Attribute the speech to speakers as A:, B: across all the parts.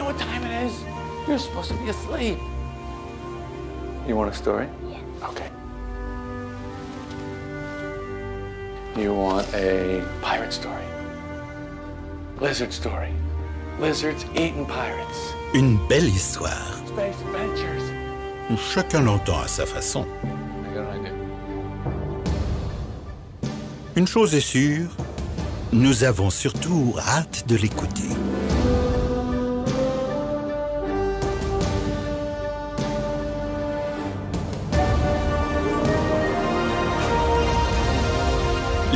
A: know what time it is? You're supposed to be asleep. You want a story?
B: Yeah.
A: Okay. You want a pirate story? Lizard story? Lizards eating pirates.
C: Une belle histoire.
A: Space adventures.
C: Chacun l'entend à sa façon.
A: I got an idea.
C: Une chose est sûre, nous avons surtout hâte de l'écouter.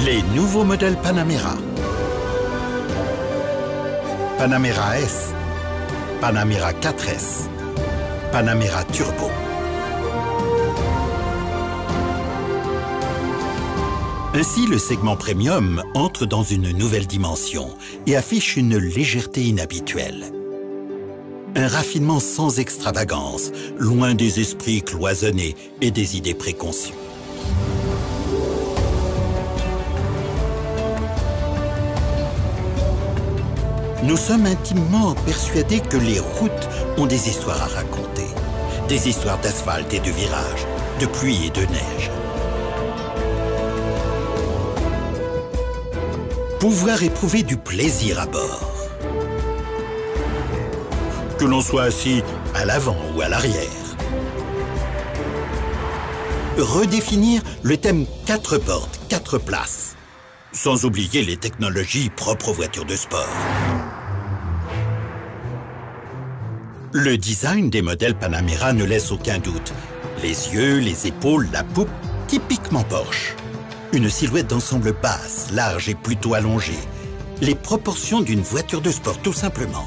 C: Les nouveaux modèles Panamera. Panamera S, Panamera 4S, Panamera Turbo. Ainsi, le segment premium entre dans une nouvelle dimension et affiche une légèreté inhabituelle. Un raffinement sans extravagance, loin des esprits cloisonnés et des idées préconçues. Nous sommes intimement persuadés que les routes ont des histoires à raconter. Des histoires d'asphalte et de virages, de pluie et de neige. Pouvoir éprouver du plaisir à bord. Que l'on soit assis à l'avant ou à l'arrière. Redéfinir le thème 4 portes, 4 places. Sans oublier les technologies propres aux voitures de sport. Le design des modèles Panamera ne laisse aucun doute. Les yeux, les épaules, la poupe, typiquement Porsche. Une silhouette d'ensemble basse, large et plutôt allongée. Les proportions d'une voiture de sport, tout simplement.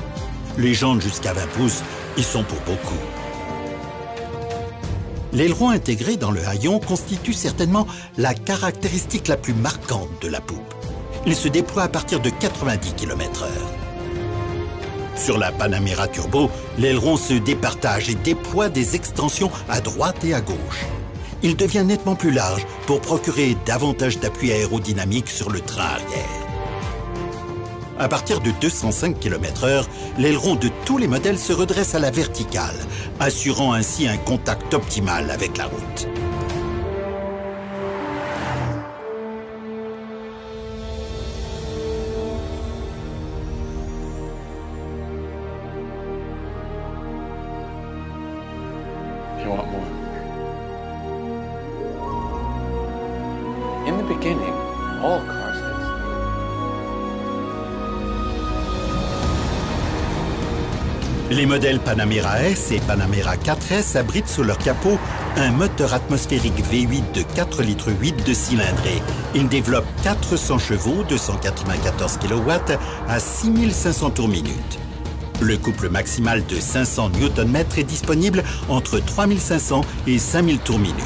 C: Les jantes jusqu'à 20 pouces y sont pour beaucoup. L'aileron intégré dans le haillon constitue certainement la caractéristique la plus marquante de la poupe. Il se déploie à partir de 90 km/h. Sur la Panamera Turbo, l'aileron se départage et déploie des extensions à droite et à gauche. Il devient nettement plus large pour procurer davantage d'appui aérodynamique sur le train arrière. À partir de 205 km/h, l'aileron de tous les modèles se redresse à la verticale, assurant ainsi un contact optimal avec la route.
A: You want more? In the beginning, all cars did.
C: Les modèles Panamera S et Panamera 4S abritent sous leur capot un moteur atmosphérique V8 de 4,8 litres de cylindrée. Il développe 400 chevaux, 294 kW à 6500 tours minute. Le couple maximal de 500 Nm est disponible entre 3500 et 5000 tours minute.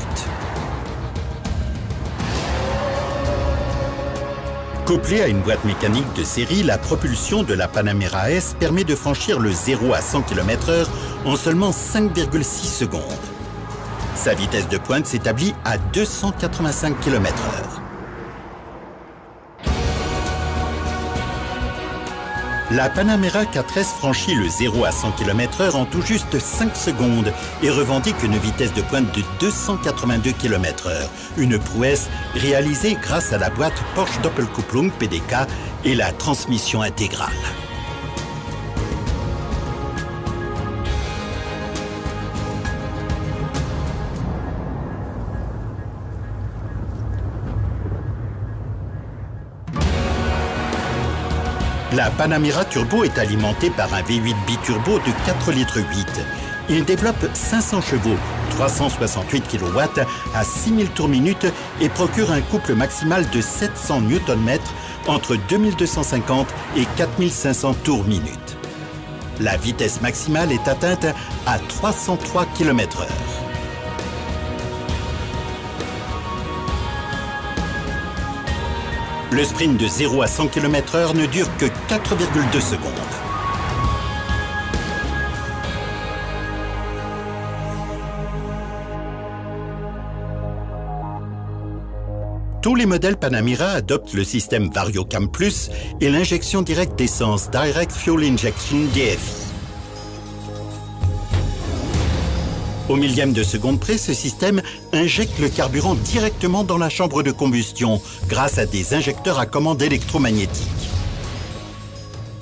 C: Couplée à une boîte mécanique de série, la propulsion de la Panamera S permet de franchir le 0 à 100 km/h en seulement 5,6 secondes. Sa vitesse de pointe s'établit à 285 km/h. La Panamera 4S franchit le 0 à 100 km/h en tout juste 5 secondes et revendique une vitesse de pointe de 282 km/h, une prouesse réalisée grâce à la boîte Porsche Doppelkupplung PDK et la transmission intégrale. La Panamera Turbo est alimentée par un V8 biturbo de 4,8 litres. Il développe 500 chevaux, 368 kW à 6000 tours minute et procure un couple maximal de 700 Nm entre 2250 et 4500 tours minute. La vitesse maximale est atteinte à 303 km/h. Le sprint de 0 à 100 km/h ne dure que 4,2 secondes. Tous les modèles Panamera adoptent le système VarioCam Plus et l'injection directe d'essence Direct Fuel Injection DFI. Au millième de seconde près, ce système injecte le carburant directement dans la chambre de combustion grâce à des injecteurs à commande électromagnétique.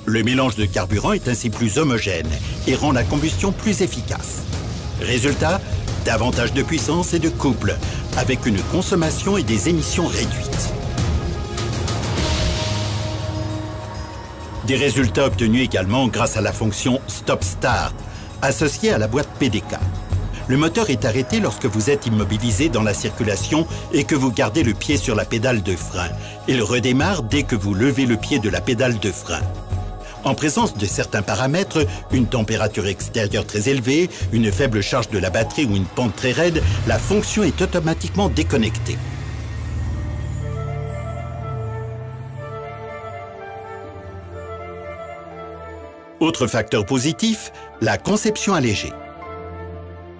C: Le mélange de carburant est ainsi plus homogène et rend la combustion plus efficace. Résultat, davantage de puissance et de couple, avec une consommation et des émissions réduites. Des résultats obtenus également grâce à la fonction Stop Start, associée à la boîte PDK. Le moteur est arrêté lorsque vous êtes immobilisé dans la circulation et que vous gardez le pied sur la pédale de frein. Il redémarre dès que vous levez le pied de la pédale de frein. En présence de certains paramètres, une température extérieure très élevée, une faible charge de la batterie ou une pente très raide, la fonction est automatiquement déconnectée. Autre facteur positif, la conception allégée.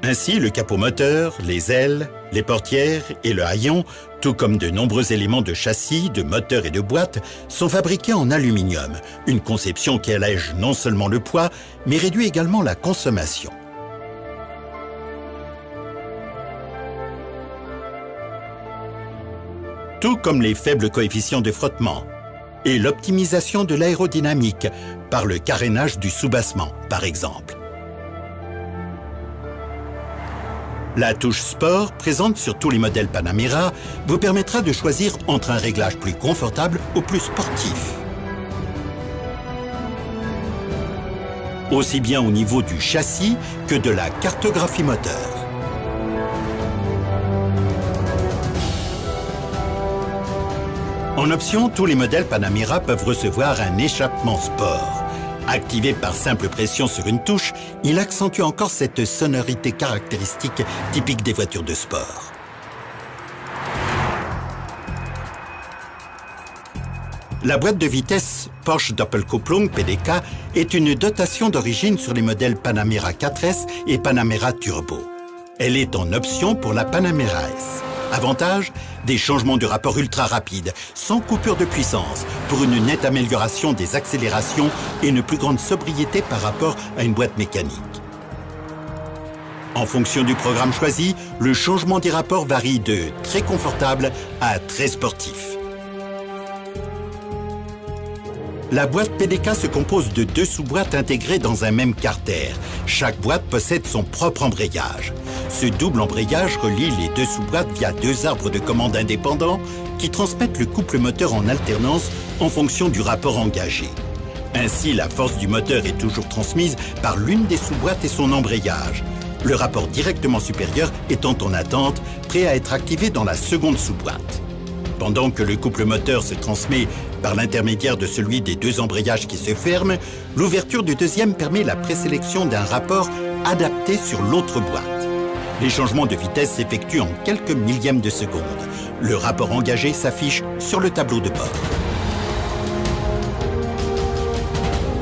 C: Ainsi, le capot moteur, les ailes, les portières et le haillon, tout comme de nombreux éléments de châssis, de moteur et de boîte, sont fabriqués en aluminium, une conception qui allège non seulement le poids, mais réduit également la consommation. Tout comme les faibles coefficients de frottement et l'optimisation de l'aérodynamique par le carénage du soubassement, par exemple. La touche Sport, présente sur tous les modèles Panamera, vous permettra de choisir entre un réglage plus confortable ou plus sportif. Aussi bien au niveau du châssis que de la cartographie moteur. En option, tous les modèles Panamera peuvent recevoir un échappement sport. Activé par simple pression sur une touche, il accentue encore cette sonorité caractéristique typique des voitures de sport. La boîte de vitesse Porsche Doppelkupplung PDK est une dotation d'origine sur les modèles Panamera 4S et Panamera Turbo. Elle est en option pour la Panamera S. Avantage, des changements de rapport ultra rapides, sans coupure de puissance, pour une nette amélioration des accélérations et une plus grande sobriété par rapport à une boîte mécanique. En fonction du programme choisi, le changement des rapports varie de très confortable à très sportif. La boîte PDK se compose de 2 sous-boîtes intégrées dans un même carter. Chaque boîte possède son propre embrayage. Ce double embrayage relie les 2 sous-boîtes via 2 arbres de commande indépendants qui transmettent le couple moteur en alternance en fonction du rapport engagé. Ainsi, la force du moteur est toujours transmise par l'une des sous-boîtes et son embrayage. Le rapport directement supérieur étant en attente, prêt à être activé dans la seconde sous-boîte. Pendant que le couple moteur se transmet par l'intermédiaire de celui des 2 embrayages qui se ferment, l'ouverture du deuxième permet la présélection d'un rapport adapté sur l'autre boîte. Les changements de vitesse s'effectuent en quelques millièmes de seconde. Le rapport engagé s'affiche sur le tableau de bord.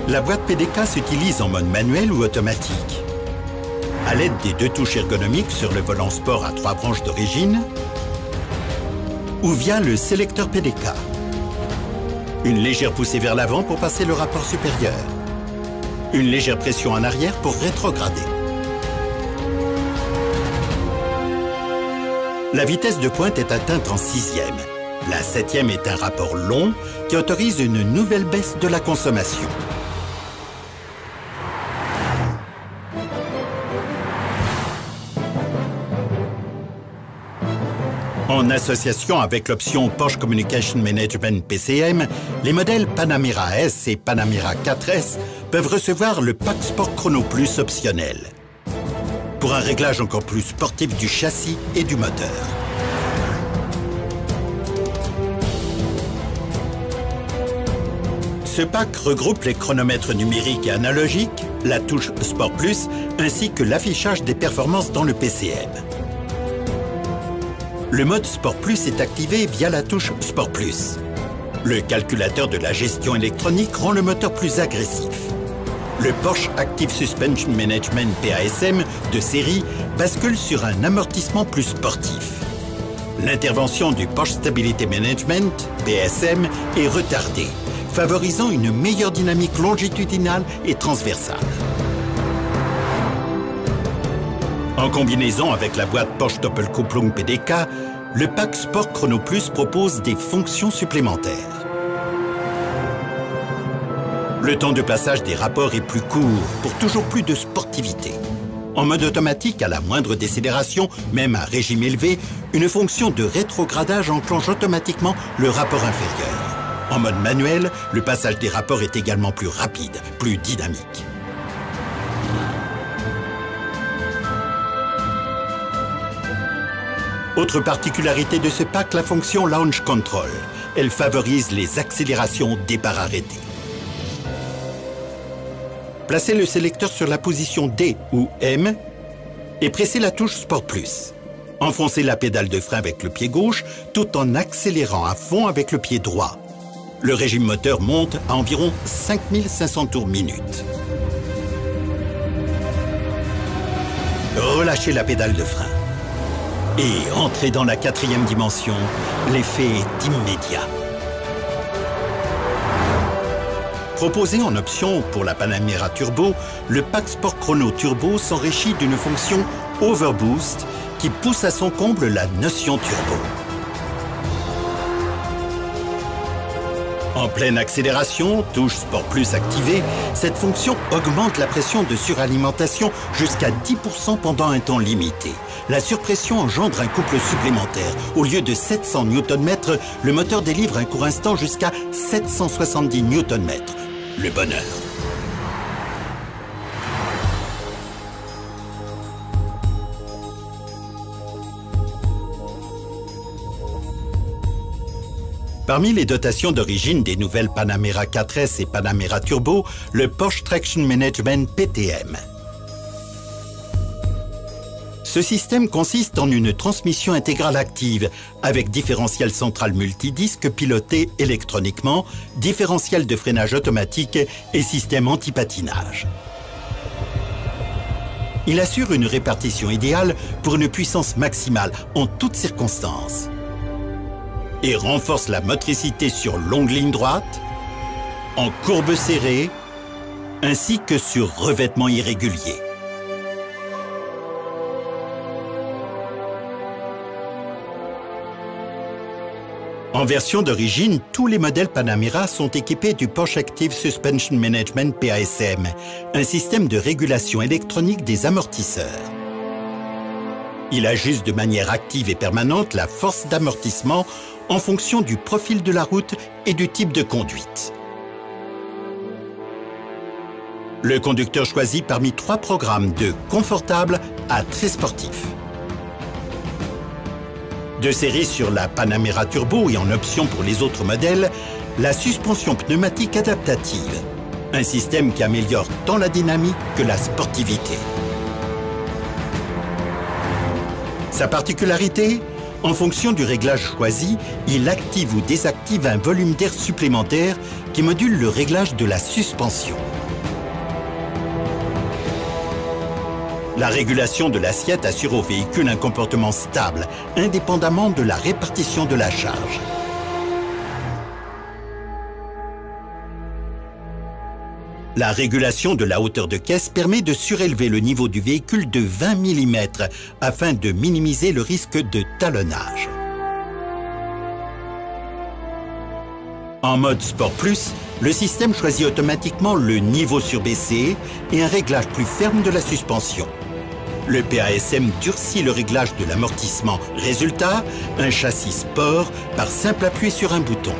C: La boîte PDK s'utilise en mode manuel ou automatique. À l'aide des 2 touches ergonomiques sur le volant sport à 3 branches d'origine, ou via le sélecteur PDK. Une légère poussée vers l'avant pour passer le rapport supérieur. Une légère pression en arrière pour rétrograder. La vitesse de pointe est atteinte en 6e. La 7e est un rapport long qui autorise une nouvelle baisse de la consommation. En association avec l'option Porsche Communication Management PCM, les modèles Panamera S et Panamera 4S peuvent recevoir le pack Sport Chrono Plus optionnel, pour un réglage encore plus sportif du châssis et du moteur. Ce pack regroupe les chronomètres numériques et analogiques, la touche Sport Plus, ainsi que l'affichage des performances dans le PCM. Le mode Sport Plus est activé via la touche Sport Plus. Le calculateur de la gestion électronique rend le moteur plus agressif. Le Porsche Active Suspension Management PASM de série bascule sur un amortissement plus sportif. L'intervention du Porsche Stability Management PSM est retardée, favorisant une meilleure dynamique longitudinale et transversale. En combinaison avec la boîte Porsche Doppelkupplung PDK, le pack Sport Chrono Plus propose des fonctions supplémentaires. Le temps de passage des rapports est plus court pour toujours plus de sportivité. En mode automatique, à la moindre décélération, même à régime élevé, une fonction de rétrogradage enclenche automatiquement le rapport inférieur. En mode manuel, le passage des rapports est également plus rapide, plus dynamique. Autre particularité de ce pack, la fonction Launch Control. Elle favorise les accélérations départ arrêté. Placez le sélecteur sur la position D ou M et pressez la touche Sport Plus. Enfoncez la pédale de frein avec le pied gauche tout en accélérant à fond avec le pied droit. Le régime moteur monte à environ 5500 tours minute. Relâchez la pédale de frein. Et entrez dans la 4e dimension, l'effet est immédiat. Proposé en option pour la Panamera Turbo, le pack Sport Chrono Turbo s'enrichit d'une fonction Overboost qui pousse à son comble la notion turbo. En pleine accélération, touche Sport Plus activée, cette fonction augmente la pression de suralimentation jusqu'à 10% pendant un temps limité. La surpression engendre un couple supplémentaire. Au lieu de 700 Nm, le moteur délivre un court instant jusqu'à 770 Nm. Le bonheur. Parmi les dotations d'origine des nouvelles Panamera 4S et Panamera Turbo, le Porsche Traction Management PTM. Ce système consiste en une transmission intégrale active, avec différentiel central multidisque piloté électroniquement, différentiel de freinage automatique et système anti-patinage. Il assure une répartition idéale pour une puissance maximale en toutes circonstances et renforce la motricité sur longue ligne droite, en courbe serrée, ainsi que sur revêtement irrégulier. En version d'origine, tous les modèles Panamera sont équipés du Porsche Active Suspension Management PASM, un système de régulation électronique des amortisseurs. Il ajuste de manière active et permanente la force d'amortissement en fonction du profil de la route et du type de conduite. Le conducteur choisit parmi 3 programmes de confortable à très sportif. De série sur la Panamera Turbo et en option pour les autres modèles, la suspension pneumatique adaptative, un système qui améliore tant la dynamique que la sportivité. Sa particularité, en fonction du réglage choisi, il active ou désactive un volume d'air supplémentaire qui module le réglage de la suspension. La régulation de l'assiette assure au véhicule un comportement stable, indépendamment de la répartition de la charge. La régulation de la hauteur de caisse permet de surélever le niveau du véhicule de 20 mm afin de minimiser le risque de talonnage. En mode Sport Plus, le système choisit automatiquement le niveau surbaissé et un réglage plus ferme de la suspension. Le PASM durcit le réglage de l'amortissement. Résultat, un châssis sport par simple appui sur un bouton.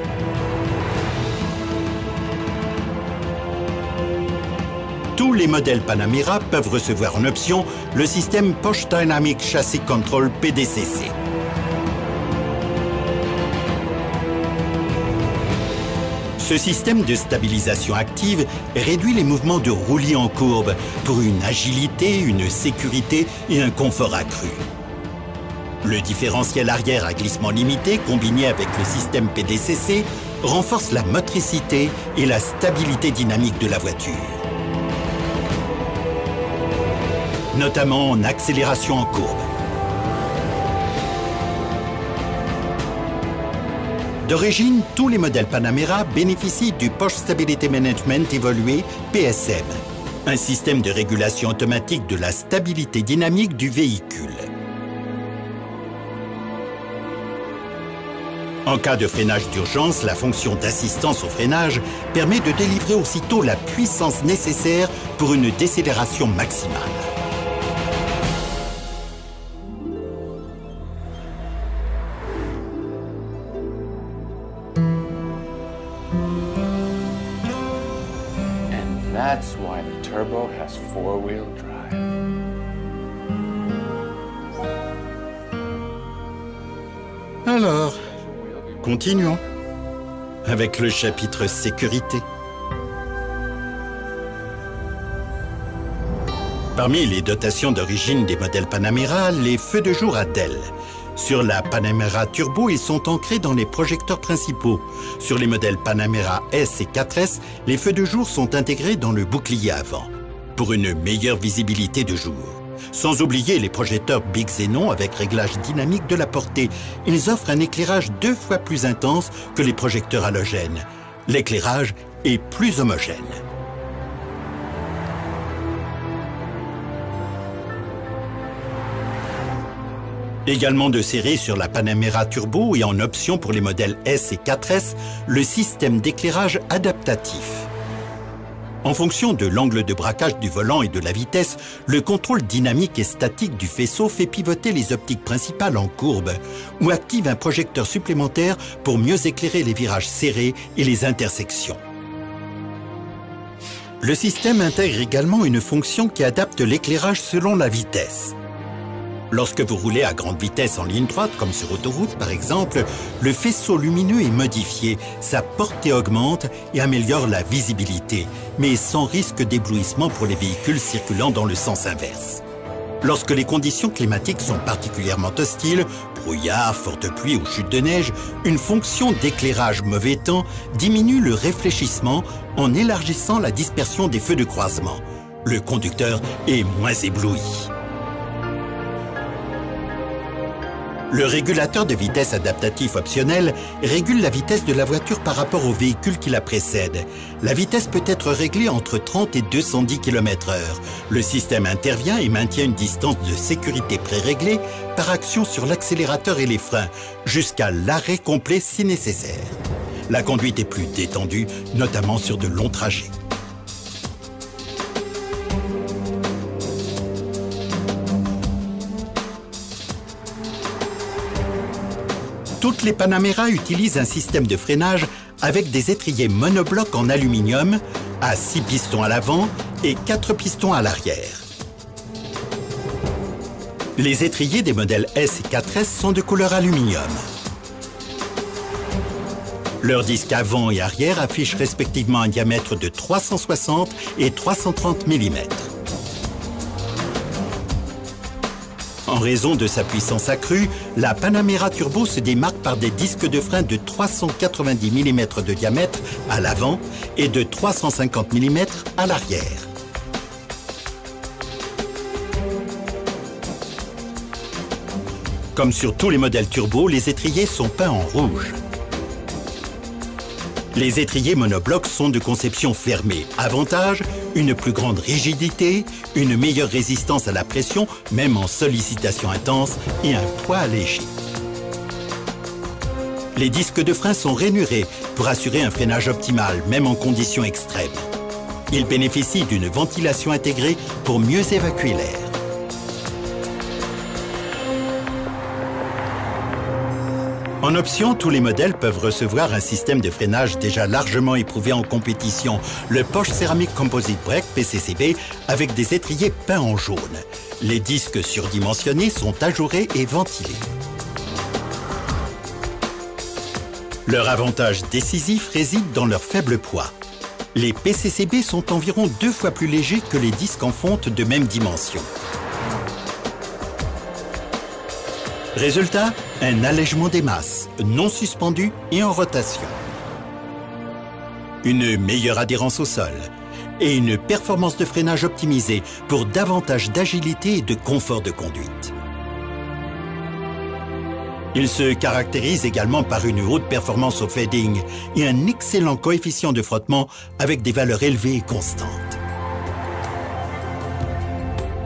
C: Tous les modèles Panamera peuvent recevoir en option le système Porsche Dynamic Chassis Control PDCC. Ce système de stabilisation active réduit les mouvements de roulis en courbe pour une agilité, une sécurité et un confort accru. Le différentiel arrière à glissement limité combiné avec le système PDCC renforce la motricité et la stabilité dynamique de la voiture, notamment en accélération en courbe. D'origine, tous les modèles Panamera bénéficient du Porsche Stability Management évolué PSM. un système de régulation automatique de la stabilité dynamique du véhicule. En cas de freinage d'urgence, la fonction d'assistance au freinage permet de délivrer aussitôt la puissance nécessaire pour une décélération maximale.
A: And that's why the turbo has four-wheel drive.
C: Alors, continuons avec le chapitre sécurité. Parmi les dotations d'origine des modèles Panamera, les feux de jour à DEL. Sur la Panamera Turbo, ils sont ancrés dans les projecteurs principaux. Sur les modèles Panamera S et 4S, les feux de jour sont intégrés dans le bouclier avant, pour une meilleure visibilité de jour. Sans oublier les projecteurs Big Xenon avec réglage dynamique de la portée. Ils offrent un éclairage 2 fois plus intense que les projecteurs halogènes. L'éclairage est plus homogène. Également de série sur la Panamera Turbo et en option pour les modèles S et 4S, le système d'éclairage adaptatif. En fonction de l'angle de braquage du volant et de la vitesse, le contrôle dynamique et statique du faisceau fait pivoter les optiques principales en courbe ou active un projecteur supplémentaire pour mieux éclairer les virages serrés et les intersections. Le système intègre également une fonction qui adapte l'éclairage selon la vitesse. Lorsque vous roulez à grande vitesse en ligne droite, comme sur autoroute par exemple, le faisceau lumineux est modifié, sa portée augmente et améliore la visibilité, mais sans risque d'éblouissement pour les véhicules circulant dans le sens inverse. Lorsque les conditions climatiques sont particulièrement hostiles, brouillard, forte pluie ou chute de neige, une fonction d'éclairage mauvais temps diminue le réfléchissement en élargissant la dispersion des feux de croisement. Le conducteur est moins ébloui. Le régulateur de vitesse adaptatif optionnel régule la vitesse de la voiture par rapport au véhicule qui la précède. La vitesse peut être réglée entre 30 et 210 km/h. Le système intervient et maintient une distance de sécurité préréglée par action sur l'accélérateur et les freins, jusqu'à l'arrêt complet si nécessaire. La conduite est plus détendue, notamment sur de longs trajets. Toutes les Panamera utilisent un système de freinage avec des étriers monoblocs en aluminium à 6 pistons à l'avant et 4 pistons à l'arrière. Les étriers des modèles S et 4S sont de couleur aluminium. Leurs disques avant et arrière affichent respectivement un diamètre de 360 et 330 mm. En raison de sa puissance accrue, la Panamera Turbo se démarque par des disques de frein de 390 mm de diamètre à l'avant et de 350 mm à l'arrière. Comme sur tous les modèles turbo, les étriers sont peints en rouge. Les étriers monoblocs sont de conception fermée. Avantage, une plus grande rigidité, une meilleure résistance à la pression, même en sollicitation intense, et un poids allégé. Les disques de frein sont rainurés pour assurer un freinage optimal, même en conditions extrêmes. Ils bénéficient d'une ventilation intégrée pour mieux évacuer l'air. En option, tous les modèles peuvent recevoir un système de freinage déjà largement éprouvé en compétition, le Porsche Ceramic Composite Brake PCCB, avec des étriers peints en jaune. Les disques surdimensionnés sont ajourés et ventilés. Leur avantage décisif réside dans leur faible poids. Les PCCB sont environ 2 fois plus légers que les disques en fonte de même dimension. Résultat, un allègement des masses, non suspendues et en rotation. Une meilleure adhérence au sol et une performance de freinage optimisée pour davantage d'agilité et de confort de conduite. Il se caractérise également par une haute performance au fading et un excellent coefficient de frottement avec des valeurs élevées et constantes.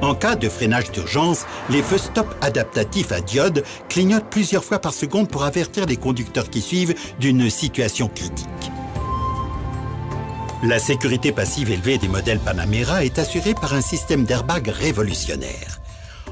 C: En cas de freinage d'urgence, les feux stop adaptatifs à diode clignotent plusieurs fois par seconde pour avertir les conducteurs qui suivent d'une situation critique. La sécurité passive élevée des modèles Panamera est assurée par un système d'airbag révolutionnaire.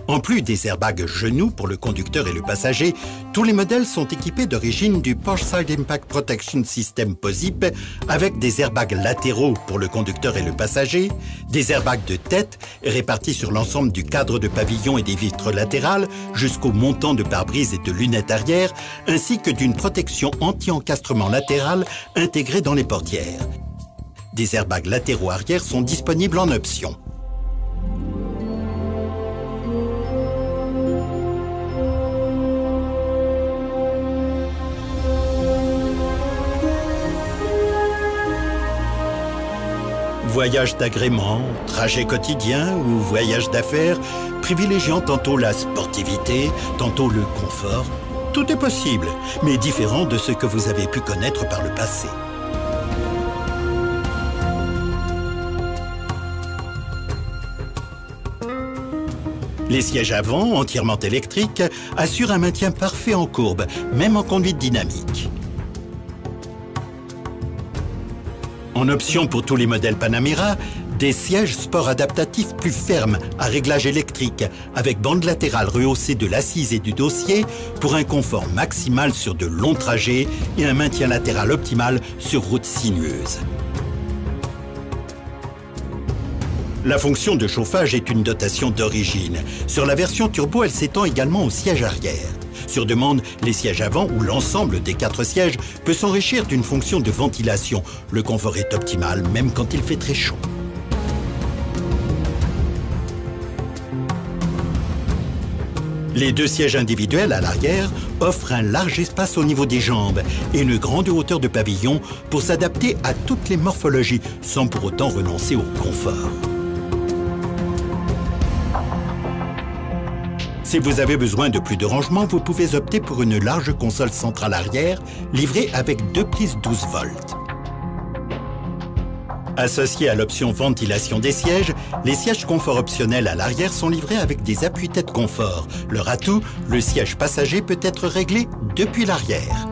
C: En plus des airbags genoux pour le conducteur et le passager, tous les modèles sont équipés d'origine du Porsche Side Impact Protection System POSIP avec des airbags latéraux pour le conducteur et le passager, des airbags de tête répartis sur l'ensemble du cadre de pavillon et des vitres latérales jusqu'au montant de pare-brise et de lunettes arrière, ainsi que d'une protection anti-encastrement latérale intégrée dans les portières. Des airbags latéraux arrière sont disponibles en option. Voyage d'agrément, trajet quotidien ou voyage d'affaires, privilégiant tantôt la sportivité, tantôt le confort, tout est possible, mais différent de ce que vous avez pu connaître par le passé. Les sièges avant, entièrement électriques, assurent un maintien parfait en courbe, même en conduite dynamique. En option pour tous les modèles Panamera, des sièges sport adaptatifs plus fermes à réglage électrique, avec bande latérale rehaussée de l'assise et du dossier pour un confort maximal sur de longs trajets et un maintien latéral optimal sur routes sinueuses. La fonction de chauffage est une dotation d'origine. Sur la version turbo, elle s'étend également au siège arrière. Sur demande, les sièges avant ou l'ensemble des 4 sièges peut s'enrichir d'une fonction de ventilation. Le confort est optimal, même quand il fait très chaud. Les 2 sièges individuels à l'arrière offrent un large espace au niveau des jambes et une grande hauteur de pavillon pour s'adapter à toutes les morphologies, sans pour autant renoncer au confort. Si vous avez besoin de plus de rangement, vous pouvez opter pour une large console centrale arrière livrée avec 2 prises 12 volts. Associés à l'option ventilation des sièges, les sièges confort optionnels à l'arrière sont livrés avec des appuis-têtes confort. Leur atout, le siège passager peut être réglé depuis l'arrière.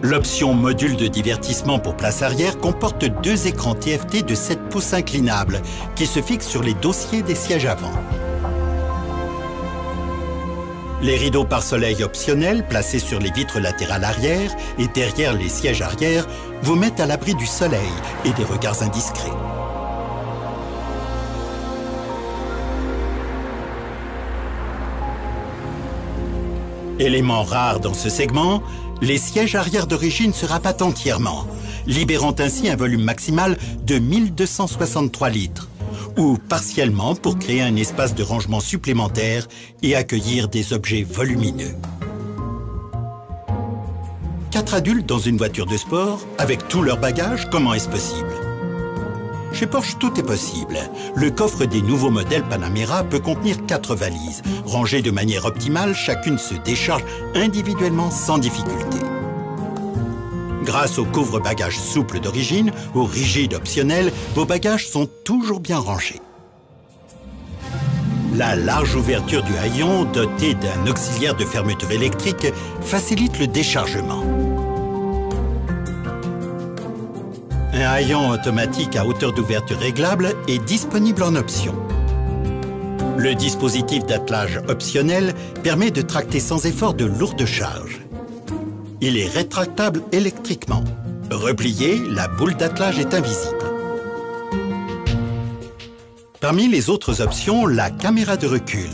C: L'option module de divertissement pour place arrière comporte 2 écrans TFT de 7 pouces inclinables qui se fixent sur les dossiers des sièges avant. Les rideaux pare-soleil optionnels placés sur les vitres latérales arrière et derrière les sièges arrière vous mettent à l'abri du soleil et des regards indiscrets. Élément rare dans ce segment, les sièges arrière d'origine se rabattent entièrement, libérant ainsi un volume maximal de 1263 litres, ou partiellement pour créer un espace de rangement supplémentaire et accueillir des objets volumineux. 4 adultes dans une voiture de sport, avec tous leurs bagages, comment est-ce possible? Chez Porsche, tout est possible. Le coffre des nouveaux modèles Panamera peut contenir 4 valises. Rangées de manière optimale, chacune se décharge individuellement sans difficulté. Grâce au couvre-bagages souple d'origine, au rigide optionnel, vos bagages sont toujours bien rangés. La large ouverture du haillon, dotée d'un auxiliaire de fermeture électrique, facilite le déchargement. Un haillon automatique à hauteur d'ouverture réglable est disponible en option. Le dispositif d'attelage optionnel permet de tracter sans effort de lourdes charges. Il est rétractable électriquement. Replié, la boule d'attelage est invisible. Parmi les autres options, la caméra de recul.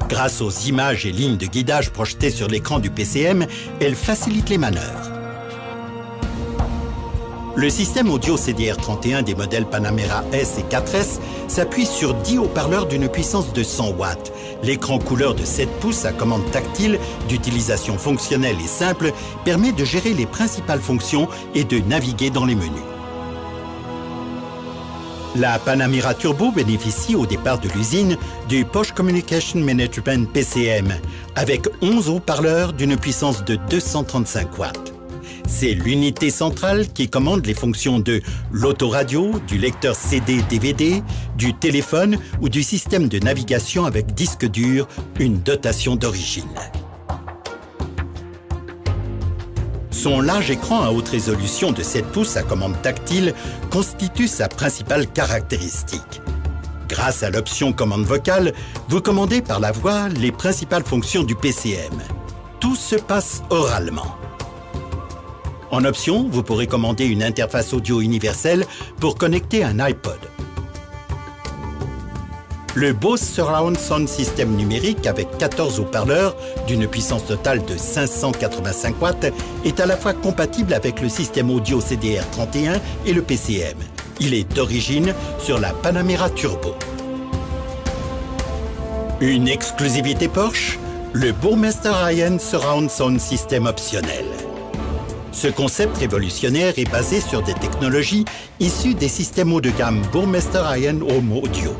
C: Grâce aux images et lignes de guidage projetées sur l'écran du PCM, elle facilite les manœuvres. Le système audio CDR31 des modèles Panamera S et 4S s'appuie sur 10 haut-parleurs d'une puissance de 100 watts. L'écran couleur de 7 pouces à commande tactile, d'utilisation fonctionnelle et simple, permet de gérer les principales fonctions et de naviguer dans les menus. La Panamera Turbo bénéficie au départ de l'usine du Porsche Communication Management PCM avec 11 haut-parleurs d'une puissance de 235 watts. C'est l'unité centrale qui commande les fonctions de l'autoradio, du lecteur CD-DVD, du téléphone ou du système de navigation avec disque dur, une dotation d'origine. Son large écran à haute résolution de 7 pouces à commande tactile constitue sa principale caractéristique. Grâce à l'option commande vocale, vous commandez par la voix les principales fonctions du PCM. Tout se passe oralement. En option, vous pourrez commander une interface audio universelle pour connecter un iPod. Le Bose Surround Sound System numérique avec 14 haut-parleurs d'une puissance totale de 585 watts est à la fois compatible avec le système audio CDR31 et le PCM. Il est d'origine sur la Panamera Turbo. Une exclusivité Porsche, le Burmester High-End Surround Sound System optionnel. Ce concept révolutionnaire est basé sur des technologies issues des systèmes haut de gamme Burmester High-End Home Audio.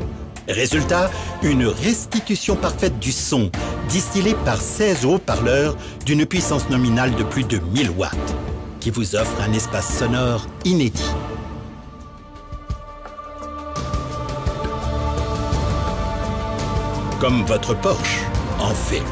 C: Résultat, une restitution parfaite du son, distillé par 16 haut-parleurs d'une puissance nominale de plus de 1000 watts, qui vous offre un espace sonore inédit. Comme votre Porsche en fait.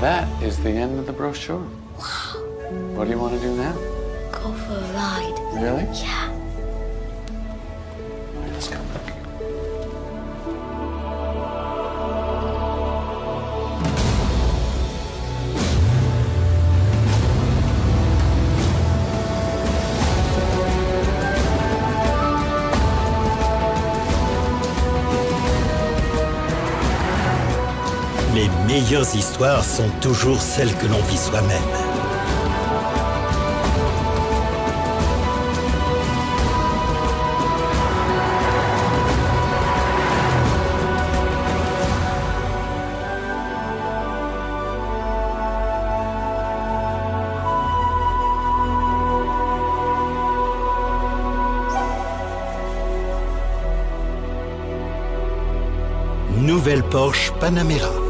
A: That is the end of the brochure.
B: Wow.
A: What do you want to do now?
B: Go for a ride.
A: Really?
B: Yeah.
A: All right, let's go.
C: Les meilleures histoires sont toujours celles que l'on vit soi-même. Nouvelle Porsche Panamera.